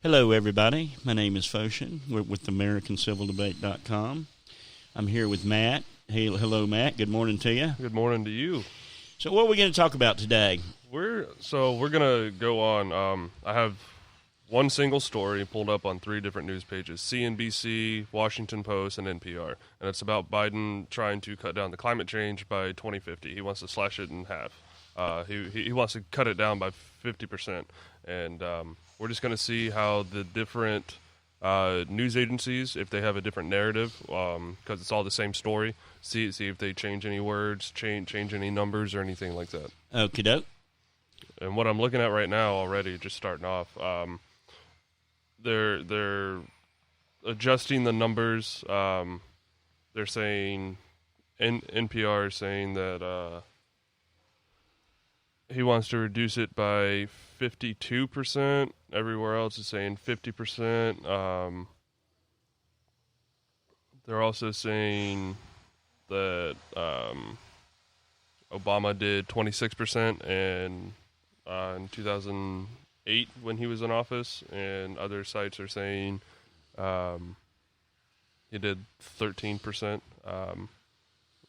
Hello, everybody. My name is Foshin. We're with AmericanCivilDebate.com. I'm here with Matt. Hey, hello, Matt. Good morning to you. Good morning to you. So what are we going to talk about today? We're going to go on. I have one single story pulled up on three different news pages: CNBC, Washington Post, and NPR. And it's about Biden trying to cut down the climate change by 2050. He wants to slash it in half. He wants to cut it down by 50%. And we're just going to see how the different news agencies, if they have a different narrative, because it's all the same story, see if they change any words, change any numbers or anything like that. Okie doke. And what I'm looking at right now already, just starting off, they're adjusting the numbers. They're saying, NPR is saying that he wants to reduce it by 52%. Everywhere else is saying 50%. They're also saying that Obama did 26% in 2008 when he was in office, and other sites are saying he did 13%,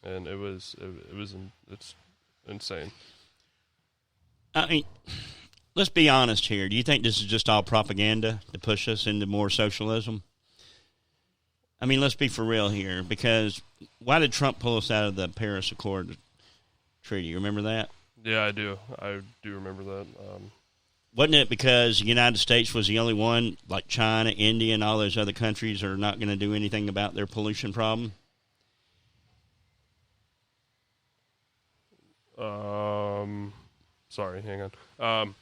and it's insane. I mean, let's be honest here. Do you think this is just all propaganda to push us into more socialism? I mean, let's be for real here, because why did Trump pull us out of the Paris Accord treaty? You remember that? Yeah, I do. I do remember that. Wasn't it because the United States was the only one, like China, India, and all those other countries are not going to do anything about their pollution problem? Sorry, hang on.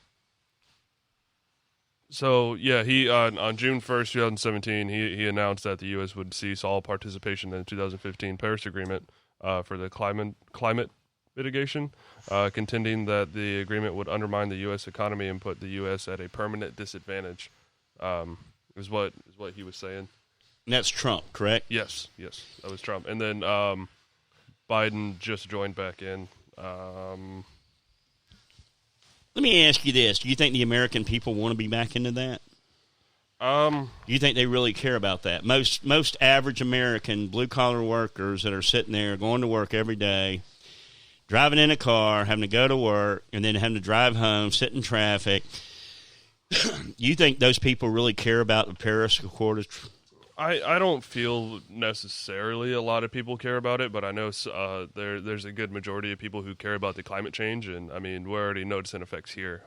So, yeah, he on June 1st, 2017, he announced that the U.S. would cease all participation in the 2015 Paris Agreement for the climate mitigation, contending that the agreement would undermine the U.S. economy and put the U.S. at a permanent disadvantage, is what he was saying. And that's Trump, correct? Yes, that was Trump. And then Biden just joined back in. Let me ask you this. Do you think the American people want to be back into that? Do you think they really care about that? Most average American blue-collar workers that are sitting there going to work every day, driving in a car, having to go to work, and then having to drive home, sit in traffic, you think those people really care about the Paris Accord? I don't feel necessarily a lot of people care about it, but I know there's a good majority of people who care about the climate change, and I mean we're already noticing effects here.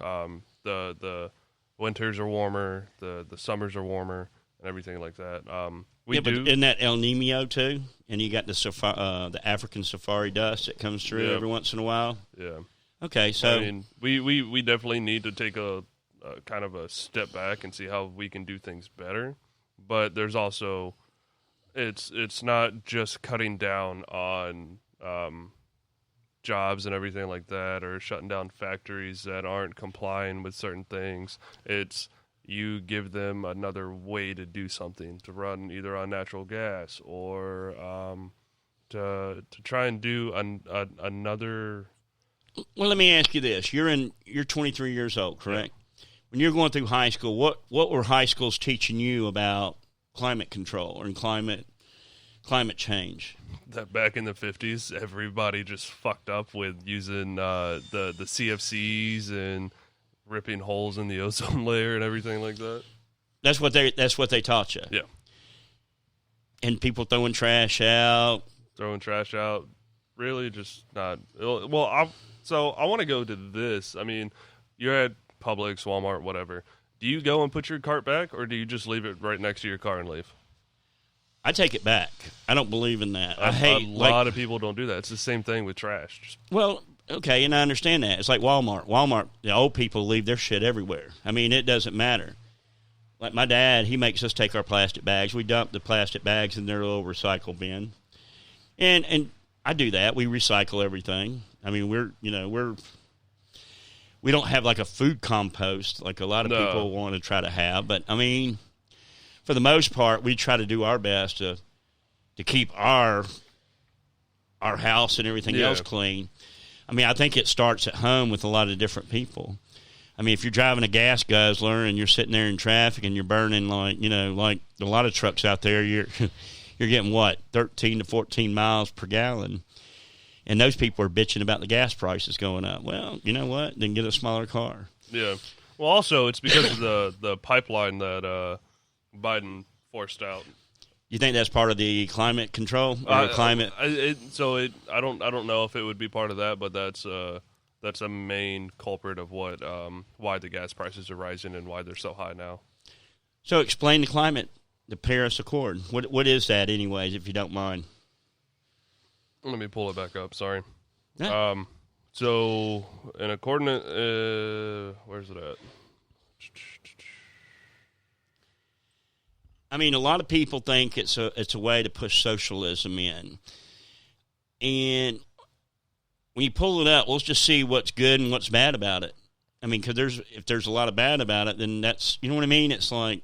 The winters are warmer, the summers are warmer, and everything like that. But isn't that El Nino too? And you got the African safari dust that comes through every once in a while. Yeah. Okay, so I mean we definitely need to take a kind of a step back and see how we can do things better. But there's also, it's not just cutting down on jobs and everything like that, or shutting down factories that aren't complying with certain things. It's you give them another way to do something, to run either on natural gas or to try and do another. Well, let me ask you this: you're 23 years old, correct? Yeah. When you're going through high school, what were high schools teaching you about climate control and climate change? That back in the 50s, everybody just fucked up with using the CFCs and ripping holes in the ozone layer and everything like that. That's what they taught you. Yeah. And people throwing trash out. Really, just not. Well, I want to go to this. I mean, you're at Publix, Walmart, whatever. Do you go and put your cart back, or do you just leave it right next to your car and leave? I take it back. I don't believe in that. A lot of people don't do that. It's the same thing with trash. Well, okay, and I understand that. It's like Walmart. Walmart, the old people leave their shit everywhere. I mean, it doesn't matter. Like my dad, he makes us take our plastic bags. We dump the plastic bags in their little recycle bin. And I do that. We recycle everything. I mean, we don't have like a food compost like a lot of people want to try to have. But, I mean, for the most part, we try to do our best to keep our house and everything else clean. I mean, I think it starts at home with a lot of different people. I mean, if you're driving a gas guzzler and you're sitting there in traffic and you're burning like a lot of trucks out there, you're getting what, 13 to 14 miles per gallon. And those people are bitching about the gas prices going up. Well, you know what? Then get a smaller car. Yeah. Well, also, it's because of the pipeline that Biden forced out. You think that's part of the climate control or climate? I don't know if it would be part of that, but that's a main culprit of why the gas prices are rising and why they're so high now. So explain the climate, the Paris Accord. What is that, anyways, if you don't mind? Let me pull it back up. Sorry. Yeah. So in accordance, where's it at? I mean, a lot of people think it's a way to push socialism in, and when you pull it up, let's just see what's good and what's bad about it. I mean, because if there's a lot of bad about it, then that's, you know what I mean? It's like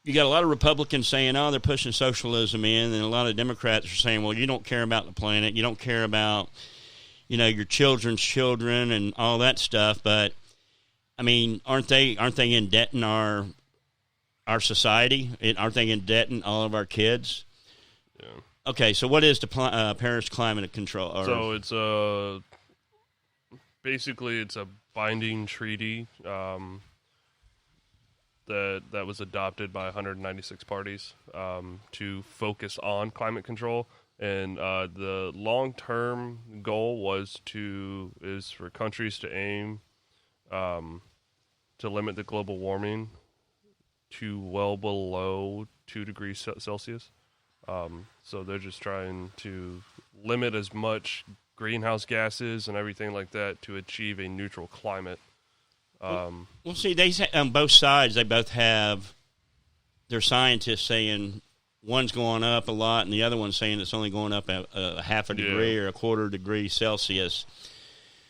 you got a lot of Republicans saying, oh, they're pushing socialism in, and a lot of Democrats are saying, well, you don't care about the planet, you don't care about, your children's children and all that stuff. But I mean, aren't they indebting our society? Aren't they indebting all of our kids? Yeah. Okay, so what is the Paris Climate Control? So it's basically it's a binding treaty that was adopted by 196 parties to focus on climate control, and the long-term goal is for countries to aim to limit the global warming to well below 2 degrees Celsius. So they're just trying to limit as much greenhouse gases and everything like that to achieve a neutral climate. Well, see, they say on both sides, they both have their scientists saying one's going up a lot and the other one's saying it's only going up a half a degree or a quarter degree Celsius.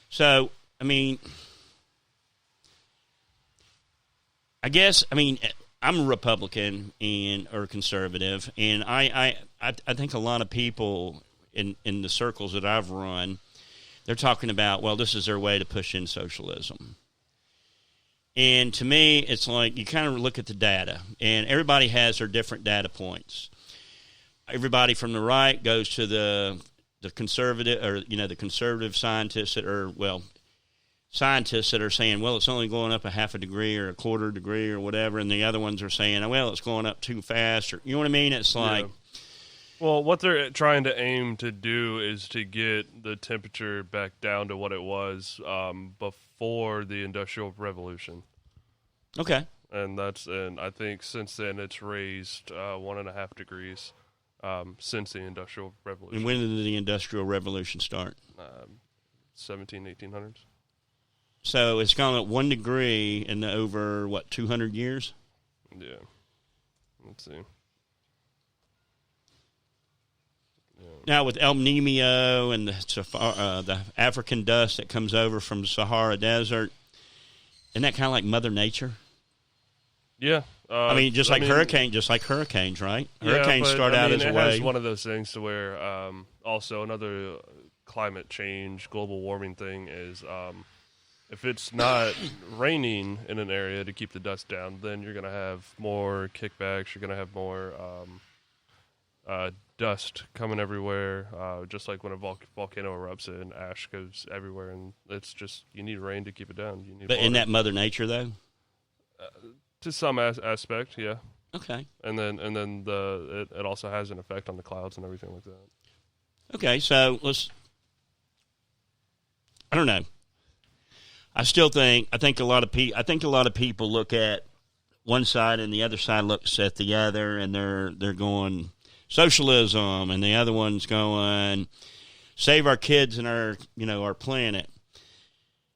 So, I mean, I'm a Republican or conservative, and I think a lot of people in the circles that I've run, they're talking about, well, this is their way to push in socialism. And to me, it's like you kind of look at the data, and everybody has their different data points. Everybody from the right goes to the conservative, or the conservative scientists that are scientists that are saying, well, it's only going up a half a degree or a quarter degree or whatever, and the other ones are saying, well, it's going up too fast, or you know what I mean? It's like, well, what they're trying to aim to do is to get the temperature back down to what it was before the Industrial Revolution. Okay. And I think since then it's raised 1.5 degrees since the Industrial Revolution. And when did the Industrial Revolution start? 1800s. So it's gone up 1 degree in over, 200 years? Yeah. Let's see. Yeah. Now with El Nino and the African dust that comes over from the Sahara Desert, isn't that kind of like Mother Nature? Yeah. Just like hurricanes, right? Yeah, Hurricanes start out as a wave. It's one of those things to where also another climate change, global warming thing is if it's not raining in an area to keep the dust down, then you're going to have more kickbacks. You're going to have more dust coming everywhere, just like when a volcano erupts and ash goes everywhere. And it's just, you need rain to keep it down. You need but water. Isn't that Mother Nature, though? To some aspect, yeah. Okay. And then it also has an effect on the clouds and everything like that. Okay, so I don't know. I think a lot of people look at one side and the other side looks at the other, and they're going socialism, and the other one's going save our kids and our planet.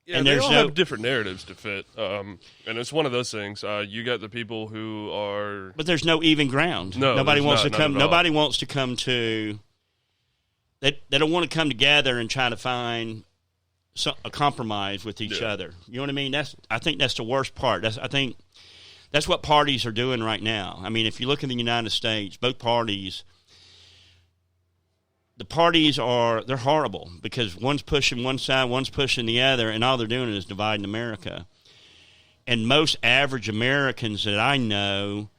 Yeah, and they all have different narratives to fit, and it's one of those things. You got the people who are, but there's no even ground. No, nobody wants to come. Nobody wants to come to. They don't want to come together and try to find a compromise with each other. You know what I mean? I think that's the worst part. I think that's what parties are doing right now. I mean, if you look in the United States, both parties, the parties they're horrible because one's pushing one side, one's pushing the other, and all they're doing is dividing America. And most average Americans that I know,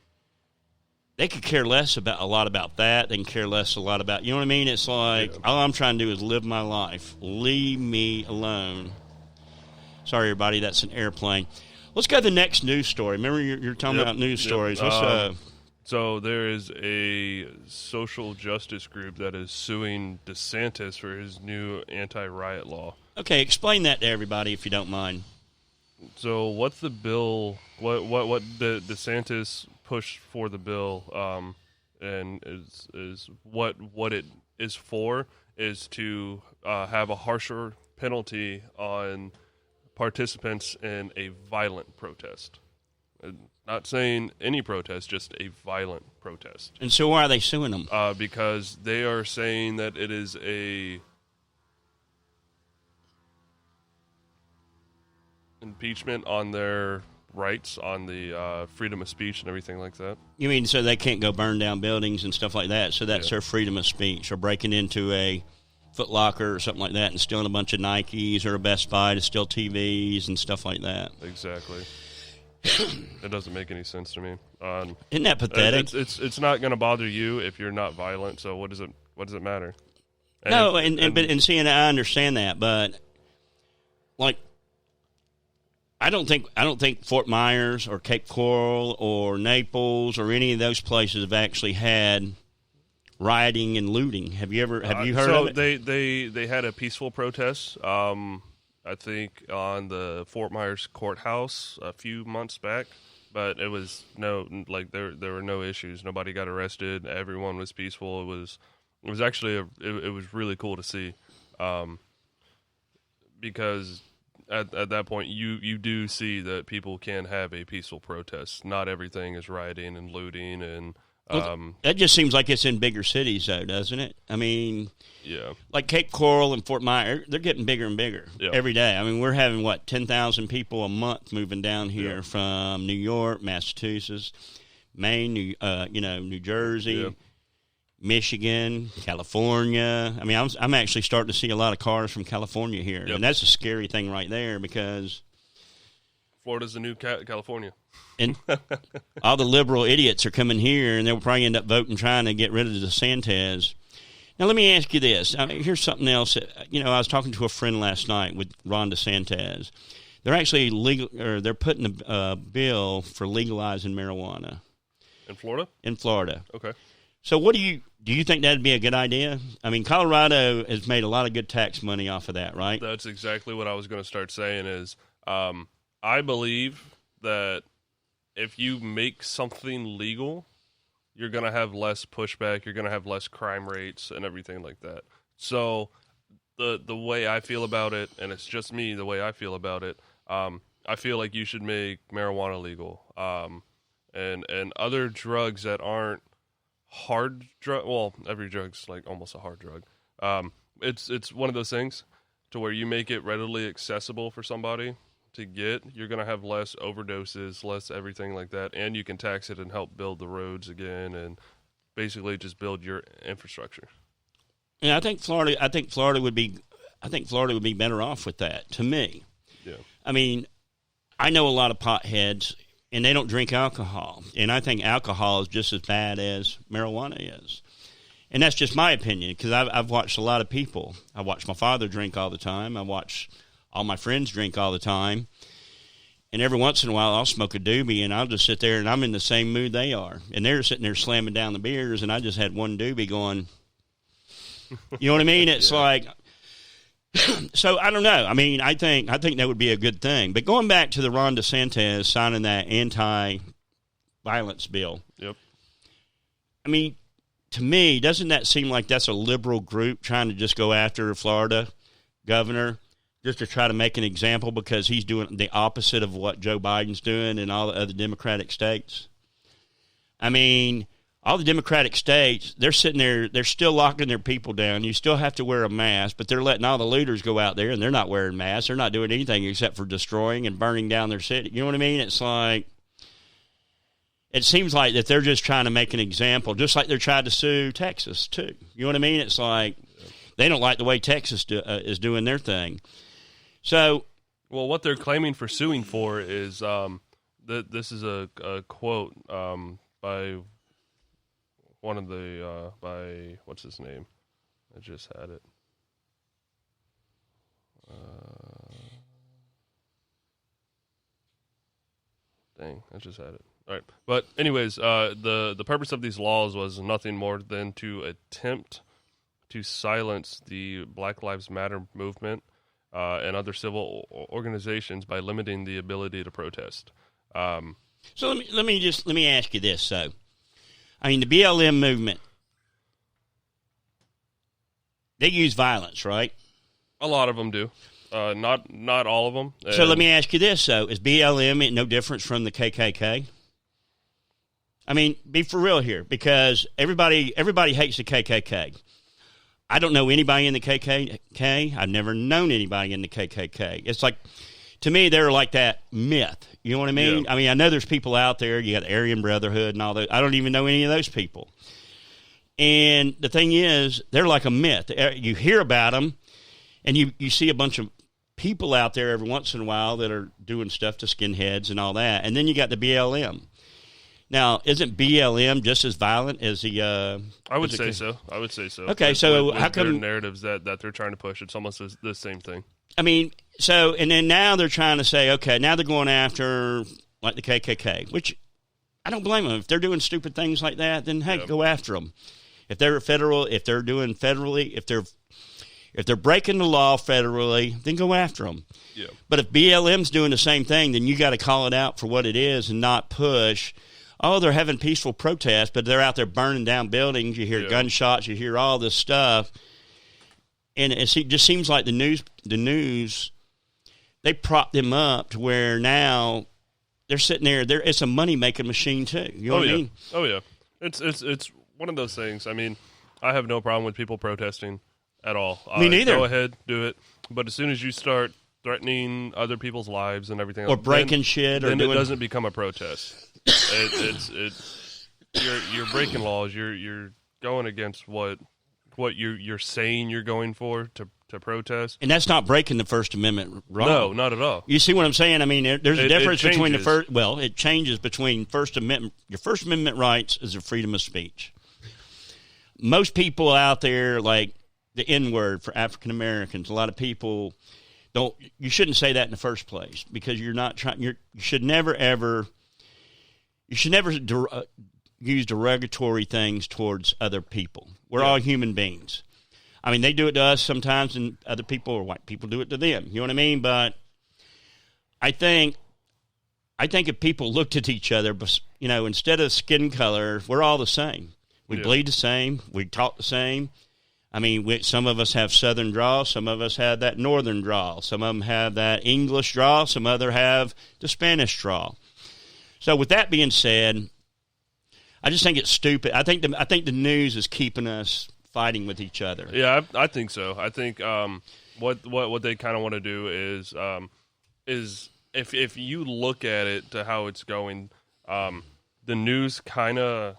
they could care less a lot about that. They can care less a lot about, you know what I mean? It's like, all I'm trying to do is live my life. Leave me alone. Sorry, everybody, that's an airplane. Let's go to the next news story. Remember, you're talking about news stories. So there is a social justice group that is suing DeSantis for his new anti-riot law. Okay, explain that to everybody if you don't mind. So what's the bill? What the DeSantis pushed for the bill, and is what it is for is to have a harsher penalty on participants in a violent protest. Not saying any protest, just a violent protest. And so why are they suing them? Because they are saying that it is a impeachment on their rights, on the freedom of speech and everything like that. You mean so they can't go burn down buildings and stuff like that? So that's their freedom of speech, or breaking into a Foot Locker or something like that and stealing a bunch of Nikes, or a Best Buy to steal TVs and stuff like that. Exactly. It doesn't make any sense to me. Isn't that pathetic? It's not going to bother you if you're not violent. So what does it matter? And seeing, I understand that, but like, I don't think Fort Myers or Cape Coral or Naples or any of those places have actually had rioting and looting. Have you heard of it? So they had a peaceful protest. I think on the Fort Myers courthouse a few months back, but it was there were no issues. Nobody got arrested. Everyone was peaceful. It was actually it was really cool to see, because at that point you do see that people can have a peaceful protest. Not everything is rioting and looting and. That just seems like it's in bigger cities, though, doesn't it? I mean, yeah, like Cape Coral and Fort Myers, they're getting bigger and bigger every day. I mean, we're having 10,000 people a month moving down here from New York, Massachusetts, Maine, New Jersey, Michigan, California. I mean, I'm actually starting to see a lot of cars from California here, and that's a scary thing right there because Florida's the new California. And all the liberal idiots are coming here, and they'll probably end up voting trying to get rid of DeSantis. Now, let me ask you this. I mean, here's something else. I was talking to a friend last night with Ron DeSantis. They're actually they're putting a bill for legalizing marijuana. In Florida? In Florida. Okay. So do you think that'd be a good idea? I mean, Colorado has made a lot of good tax money off of that, right? That's exactly what I was going to start saying is I believe that if you make something legal, you're going to have less pushback, you're going to have less crime rates and everything like that. So the way I feel about it, and it's just me, the way I feel about it, I feel like you should make marijuana legal. And other drugs that aren't hard drug, well, every drug's like almost a hard drug. It's one of those things to where you make it readily accessible for somebody to get, you're going to have less overdoses, less everything like that, and you can tax it and help build the roads again and basically just build your infrastructure. Yeah, I think Florida would be better off with that, to me. Yeah. I mean, I know a lot of potheads, and they don't drink alcohol, and I think alcohol is just as bad as marijuana is. And that's just my opinion, because I've watched a lot of people. I watch my father drink all the time. I watch all my friends drink all the time. And every once in a while, I'll smoke a doobie, and I'll just sit there, and I'm in the same mood they are. And they're sitting there slamming down the beers, and I just had one doobie going, you know what I mean? It's like, so I don't know. I mean, I think that would be a good thing. But going back to the Ron DeSantis signing that anti-violence bill. Yep. I mean, to me, doesn't that seem like that's a liberal group trying to just go after a Florida governor just to try to make an example because he's doing the opposite of what Joe Biden's doing in all the other Democratic states? I mean, all the Democratic states, they're sitting there, they're still locking their people down. You still have to wear a mask, but they're letting all the looters go out there, and they're not wearing masks. They're not doing anything except for destroying and burning down their city. You know what I mean? It's like, it seems like that they're just trying to make an example, just like they're trying to sue Texas, too. You know what I mean? It's like, They don't like the way Texas is doing their thing. So, well, what they're claiming for suing for is this is a quote by one of the by what's his name? I just had it. Dang, I just had it. All right, but anyways, the purpose of these laws was nothing more than to attempt to silence the Black Lives Matter movement and other civil organizations by limiting the ability to protest. So let me ask you this. So, I mean, the BLM movement, they use violence, right? A lot of them do. Not all of them. So let me ask you this. So, is BLM no difference from the KKK? I mean, be for real here, because everybody hates the KKK. I don't know anybody in the KKK. I've never known anybody in the KKK. It's like, to me, they're like that myth. You know what I mean? Yeah. I mean, I know there's people out there. You got the Aryan Brotherhood and all that. I don't even know any of those people. And the thing is, they're like a myth. You hear about them, and you see a bunch of people out there every once in a while that are doing stuff to skinheads and all that. And then you got the BLM. Now, isn't BLM just as violent as the? I would say so. Okay, so with how come narratives that they're trying to push? It's almost the same thing. I mean, so and then now they're trying to say, okay, now they're going after like the KKK, which I don't blame them. If they're doing stupid things like that, then hey, go after them. If they're doing federally, if they're breaking the law federally, then go after them. Yeah. But if BLM's doing the same thing, then you got to call it out for what it is and not push. Oh, they're having peaceful protests, but they're out there burning down buildings. You hear gunshots. You hear all this stuff. And it just seems like the news, they prop them up to where now they're sitting there. It's a money-making machine, too. You know what I mean? Oh, yeah. It's one of those things. I mean, I have no problem with people protesting at all. Me neither. Go ahead, do it. But as soon as you start threatening other people's lives and everything or breaking shit, then it doesn't become a protest. You're breaking laws. You're going against what you're saying you're going for to protest. And that's not breaking the First Amendment right. No, not at all. You see what I'm saying? I mean, there's a difference between the first. Well, it changes between First Amendment. Your First Amendment rights is the freedom of speech. Most people out there, like the N-word for African Americans, a lot of people don't. You shouldn't say that in the first place because you're not trying. You should never ever. You should never use derogatory things towards other people. We're all human beings. I mean, they do it to us sometimes, and other people or white people do it to them. You know what I mean? But I think if people looked at each other, you know, instead of skin color, we're all the same. We bleed the same. We talk the same. I mean, some of us have Southern drawl. Some of us have that Northern drawl. Some of them have that English drawl. Some other have the Spanish drawl. So with that being said, I just think it's stupid. I think the news is keeping us fighting with each other. Yeah, I think so. I think what they kind of want to do is if you look at it to how it's going, the news kind of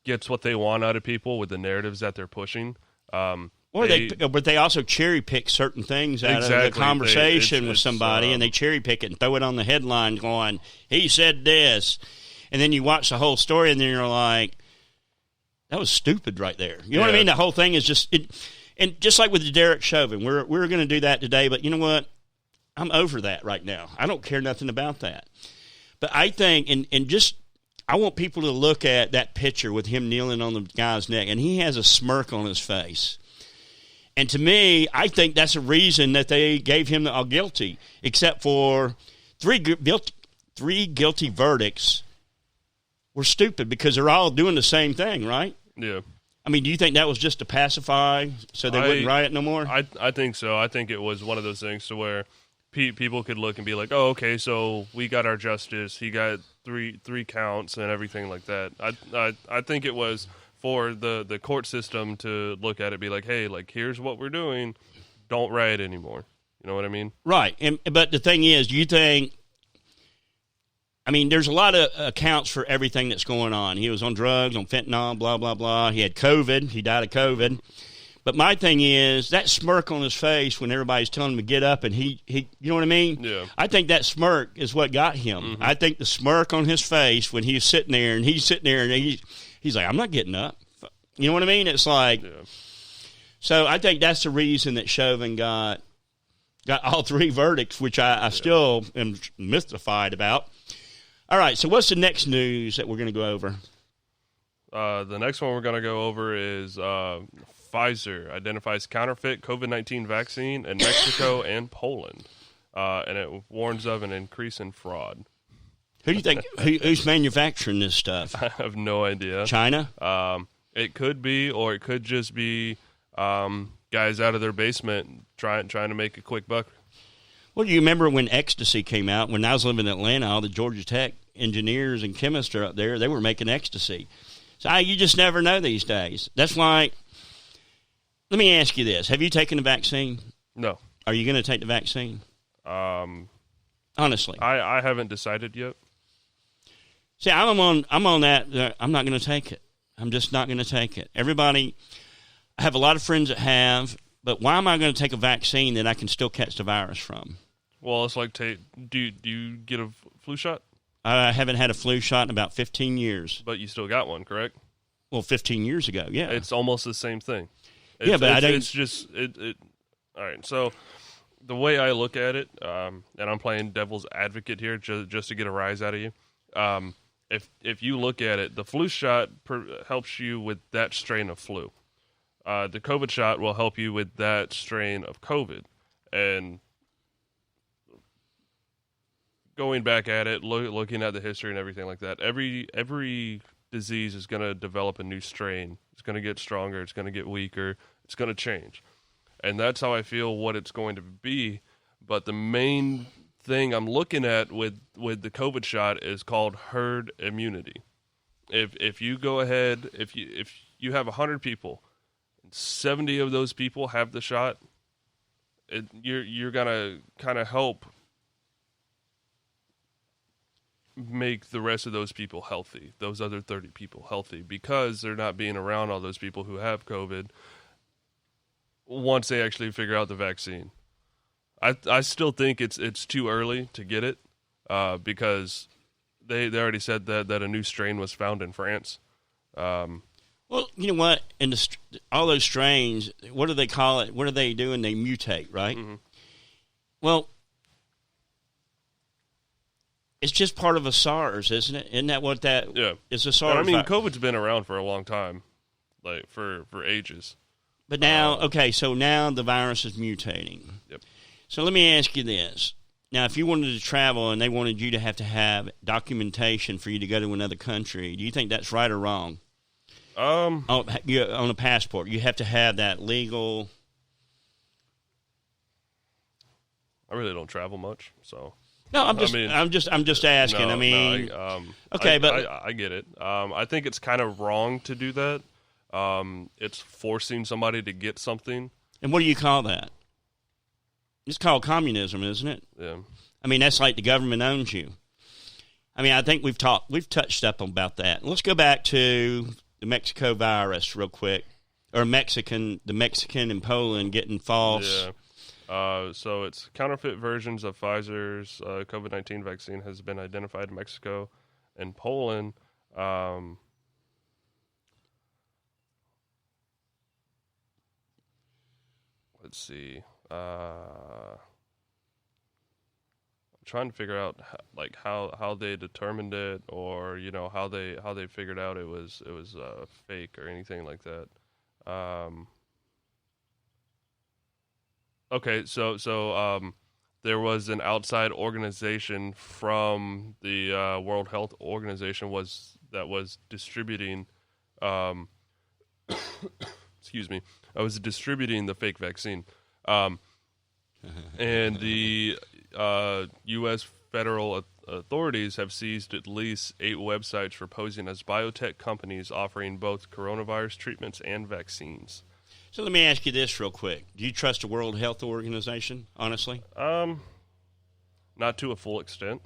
gets what they want out of people with the narratives that they're pushing. But they also cherry pick certain things out of the conversation with somebody, and they cherry pick it and throw it on the headline going, he said this. And then you watch the whole story, and then you're like, that was stupid right there. You know what I mean? The whole thing is just and just like with the Derek Chauvin, we're going to do that today, but you know what? I'm over that right now. I don't care nothing about that. But I think, I want people to look at that picture with him kneeling on the guy's neck, and he has a smirk on his face. And to me, I think that's a reason that they gave him the guilty, except for three guilty verdicts were stupid because they're all doing the same thing, right? Yeah. I mean, do you think that was just to pacify so they wouldn't riot no more? I think so. I think it was one of those things to where people could look and be like, oh, okay, so we got our justice. He got three counts and everything like that. I think it was for the court system to look at it and be like, hey, like, here's what we're doing. Don't riot anymore. You know what I mean? Right. But the thing is, do you think, I mean, there's a lot of accounts for everything that's going on. He was on drugs, on fentanyl, blah, blah, blah. He had COVID. He died of COVID. But my thing is that smirk on his face when everybody's telling him to get up, and he you know what I mean? Yeah. I think that smirk is what got him. Mm-hmm. I think the smirk on his face when he's sitting there and he's like, I'm not getting up. You know what I mean? It's like, so I think that's the reason that Chauvin got all three verdicts, which I still am mystified about. All right, so what's the next news that we're going to go over? The next one we're going to go over is Pfizer identifies counterfeit COVID-19 vaccine in Mexico and Poland, and it warns of an increase in fraud. Who do you think who's manufacturing this stuff? I have no idea. China? It could be, or it could just be guys out of their basement trying to make a quick buck. Well, do you remember when ecstasy came out? When I was living in Atlanta, all the Georgia Tech engineers and chemists are up there. They were making ecstasy. So you just never know these days. That's why. Let me ask you this: have you taken the vaccine? No. Are you going to take the vaccine? Honestly, I haven't decided yet. See, I'm on that. I'm not going to take it. I'm just not going to take it. Everybody, I have a lot of friends that have, but why am I going to take a vaccine that I can still catch the virus from? Well, it's like, do you get a flu shot? I haven't had a flu shot in about 15 years. But you still got one, correct? Well, 15 years ago, yeah. It's almost the same thing. But I don't. It's just it. All right, so the way I look at it, and I'm playing devil's advocate here, just to get a rise out of you. If you look at it, the flu shot helps you with that strain of flu. The COVID shot will help you with that strain of COVID. And going back at it, looking at the history and everything like that, every disease is going to develop a new strain. It's going to get stronger. It's going to get weaker. It's going to change. And that's how I feel what it's going to be. But the main thing I'm looking at with the COVID shot is called herd immunity. If you go ahead, if you have 100 people, 70 of those people have the shot, you're gonna kind of help make the rest of those people healthy, those other 30 people healthy, because they're not being around all those people who have COVID once they actually figure out the vaccine. I still think it's too early to get it because they already said that a new strain was found in France. Well, you know what? In all those strains, what do they call it? What are they doing? They mutate, right? Mm-hmm. Well, it's just part of a SARS, isn't it? Isn't that what that is? A SARS. I mean, COVID's been around for a long time, like for ages. But now, so now the virus is mutating. Yep. So let me ask you this. Now, if you wanted to travel and they wanted you to have documentation for you to go to another country, do you think that's right or wrong? On a passport, you have to have that legal. I really don't travel much, so. No, I'm just asking. No, I mean, okay, but I get it. I think it's kind of wrong to do that. It's forcing somebody to get something. And what do you call that? It's called communism, isn't it? Yeah. I mean, that's like the government owns you. I mean, I think we've touched up about that. Let's go back to the Mexico virus real quick, or the Mexican in Poland getting false. Yeah. So it's counterfeit versions of Pfizer's COVID-19 vaccine has been identified in Mexico and Poland. Let's see. I'm trying to figure out how they determined it, or how they figured out it was fake or anything like that. Okay, so there was an outside organization from the World Health Organization that was distributing. Excuse me. I was distributing the fake vaccine. And the U.S. federal authorities have seized at least 8 websites for posing as biotech companies offering both coronavirus treatments and vaccines. So let me ask you this real quick. Do you trust the World Health Organization, honestly? Not to a full extent.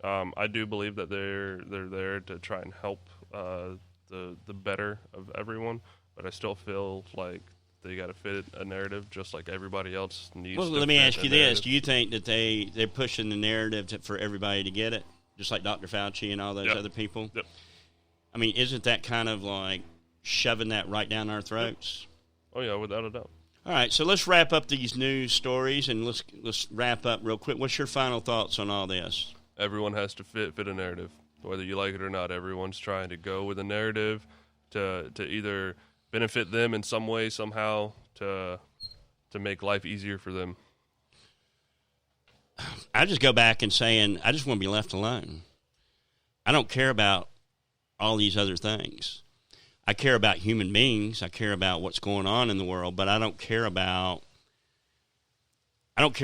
I do believe that they're there to try and help the better of everyone, but I still feel like they got to fit a narrative just like everybody else needs. Well, to let me fit ask a you narrative. this: do you think that they're pushing the narrative for everybody to get it, just like Dr. Fauci and all those other people? Yep. I mean, isn't that kind of like shoving that right down our throats? Oh yeah, without a doubt. All right, so let's wrap up these news stories, and let's wrap up real quick. What's your final thoughts on all this? Everyone has to fit a narrative, whether you like it or not. Everyone's trying to go with a narrative to either benefit them in some way, somehow, to make life easier for them. I just go back and saying, I just want to be left alone. I don't care about all these other things. I care about human beings. I care about what's going on in the world, but I don't care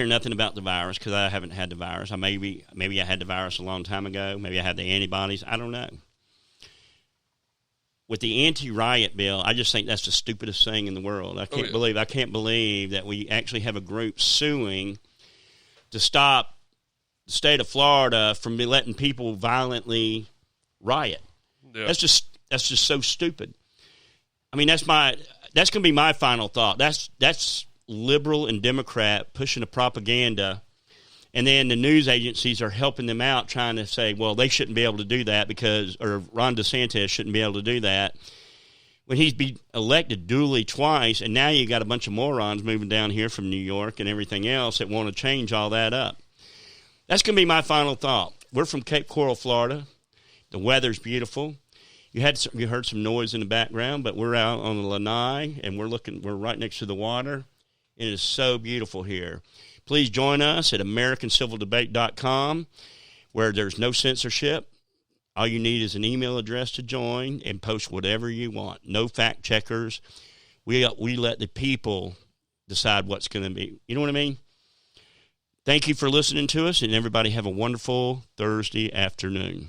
nothing about the virus because I haven't had the virus. Maybe I had the virus a long time ago. Maybe I had the antibodies. I don't know. With the anti-riot bill, I just think that's the stupidest thing in the world. I can't believe that we actually have a group suing to stop the state of Florida from letting people violently riot. Yeah. That's just so stupid. I mean, that's going to be my final thought. That's liberal and Democrat pushing the propaganda, and then the news agencies are helping them out, trying to say, well, they shouldn't be able to do that or Ron DeSantis shouldn't be able to do that when he's been elected duly twice, and now you got a bunch of morons moving down here from New York and everything else that want to change all that up. That's going to be my final thought. We're from Cape Coral, Florida. The weather's beautiful. You heard some noise in the background, but we're out on the Lanai, and we're right next to the water. It is so beautiful here. Please join us at AmericanCivilDebate.com, where there's no censorship. All you need is an email address to join and post whatever you want. No fact checkers. We let the people decide what's going to be. You know what I mean? Thank you for listening to us, and everybody have a wonderful Thursday afternoon.